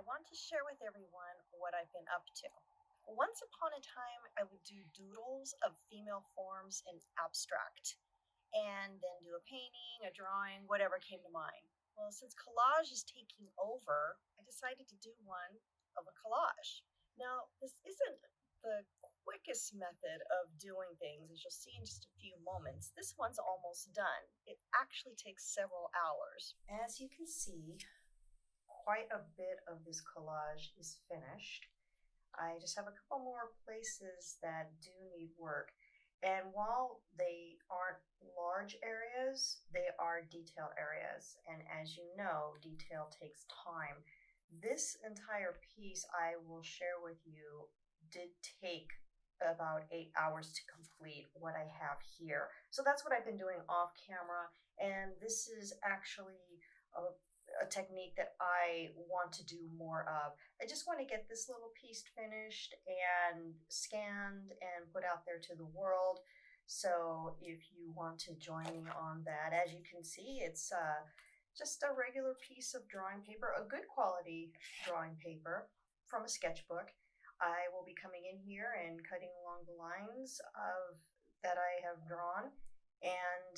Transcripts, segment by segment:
want to share with everyone what I've been up to. Once upon a time, I would do doodles of female forms in abstract, and then do a painting, a drawing, whatever came to mind. Well, since collage is taking over, I decided to do one of a collage. Now, this isn't the quickest method of doing things, as you'll see in just a few moments. This one's almost done. It actually takes several hours. As you can see, quite a bit of this collage is finished. I just have a couple more places that do need work. And while they aren't large areas, they are detail areas. And as you know, detail takes time. This entire piece I will share with you did take about 8 hours to complete what I have here. So that's what I've been doing off camera. And this is actually a technique that I want to do more of. I just want to get this little piece finished and scanned and put out there to the world. So if you want to join me on that, as you can see, it's just a regular piece of drawing paper, a good quality drawing paper from a sketchbook. I will be coming in here and cutting along the lines of that I have drawn, and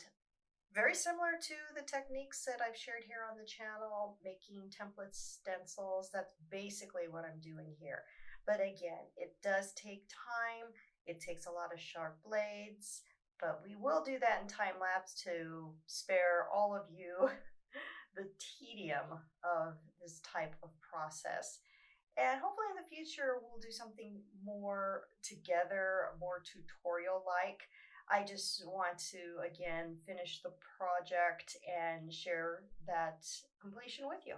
very similar to the techniques that I've shared here on the channel, making templates, stencils. That's basically what I'm doing here. But again, it does take time. It takes a lot of sharp blades, but we will do that in time lapse to spare all of you the tedium of this type of process. And hopefully in the future, we'll do something more together, more tutorial-like. I just want to, again, finish the project and share that completion with you.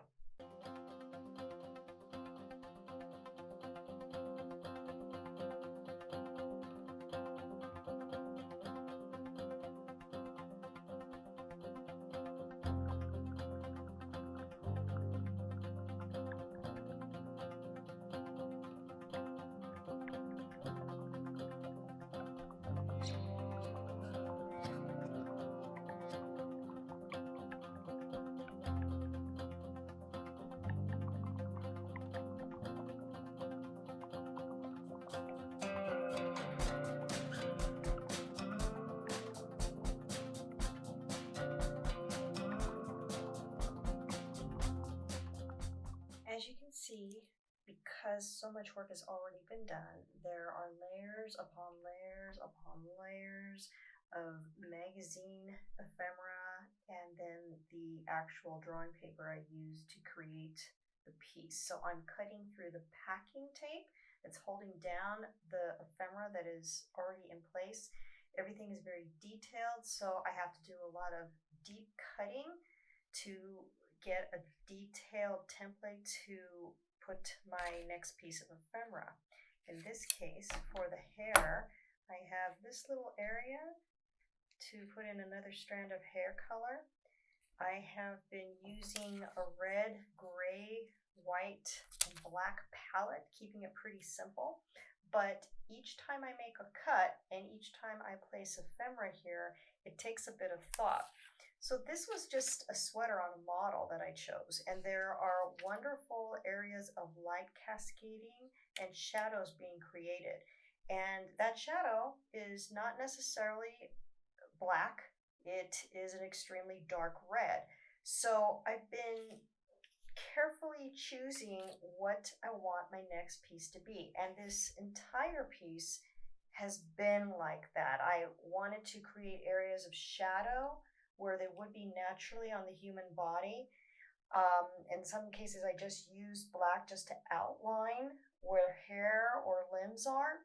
As you can see, because so much work has already been done, there are layers upon layers upon layers of magazine ephemera and then the actual drawing paper I used to create the piece. So I'm cutting through the packing tape that's holding down the ephemera that is already in place. Everything is very detailed, so I have to do a lot of deep cutting to get a detailed template to put my next piece of ephemera. In this case, for the hair, I have this little area to put in another strand of hair color. I have been using a red, gray, white, and black palette, keeping it pretty simple. But each time I make a cut and each time I place ephemera here, it takes a bit of thought. So this was just a sweater on a model that I chose, and there are wonderful areas of light cascading and shadows being created. And that shadow is not necessarily black, it is an extremely dark red. So I've been carefully choosing what I want my next piece to be, and this entire piece has been like that. I wanted to create areas of shadow where they would be naturally on the human body. In some cases, I just use black just to outline where hair or limbs are.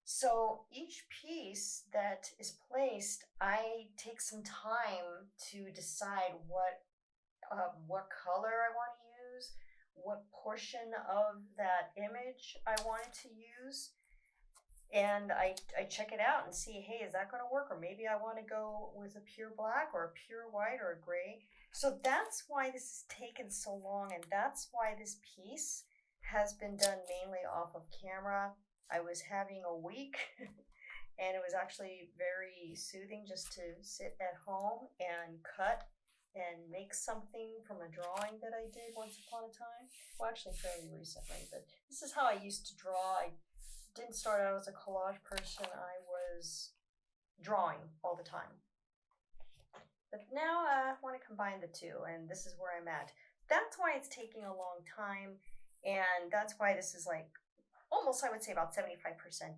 So each piece that is placed, I take some time to decide what color I want to use, what portion of that image I wanted to use. And I check it out and see, hey, is that going to work? Or maybe I want to go with a pure black or a pure white or a gray. So that's why this has taken so long, and that's why this piece has been done mainly off of camera. I was having a week and it was actually very soothing just to sit at home and cut and make something from a drawing that I did once upon a time. Well, actually, fairly recently, but this is how I used to draw. I didn't start out as a collage person, I was drawing all the time. But now I want to combine the two, and this is where I'm at. That's why it's taking a long time, and that's why this is like almost, I would say, about 75%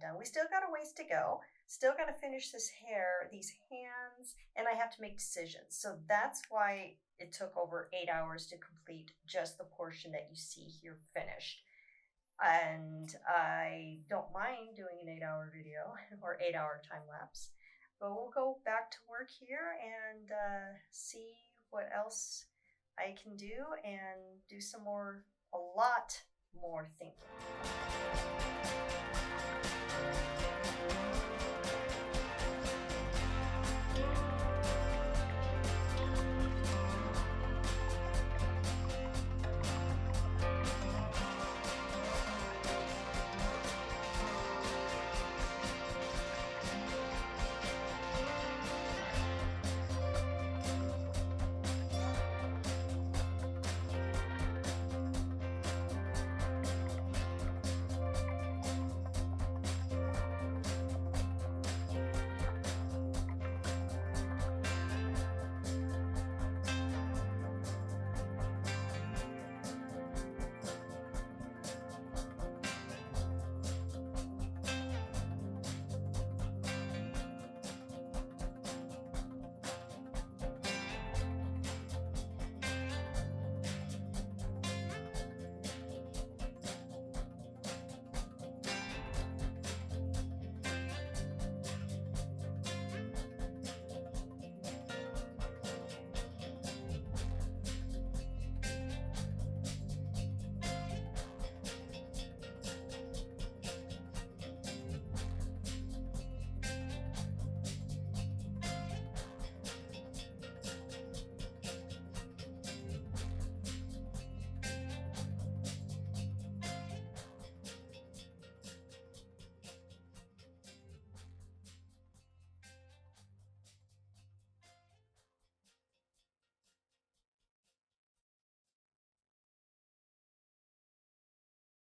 done. We still got a ways to go. Still got to finish this hair, these hands, and I have to make decisions. So that's why it took over 8 hours to complete just the portion that you see here finished. And I don't mind doing an 8 hour video or 8 hour time lapse. But we'll go back to work here and see what else I can do and do some more, a lot more thinking.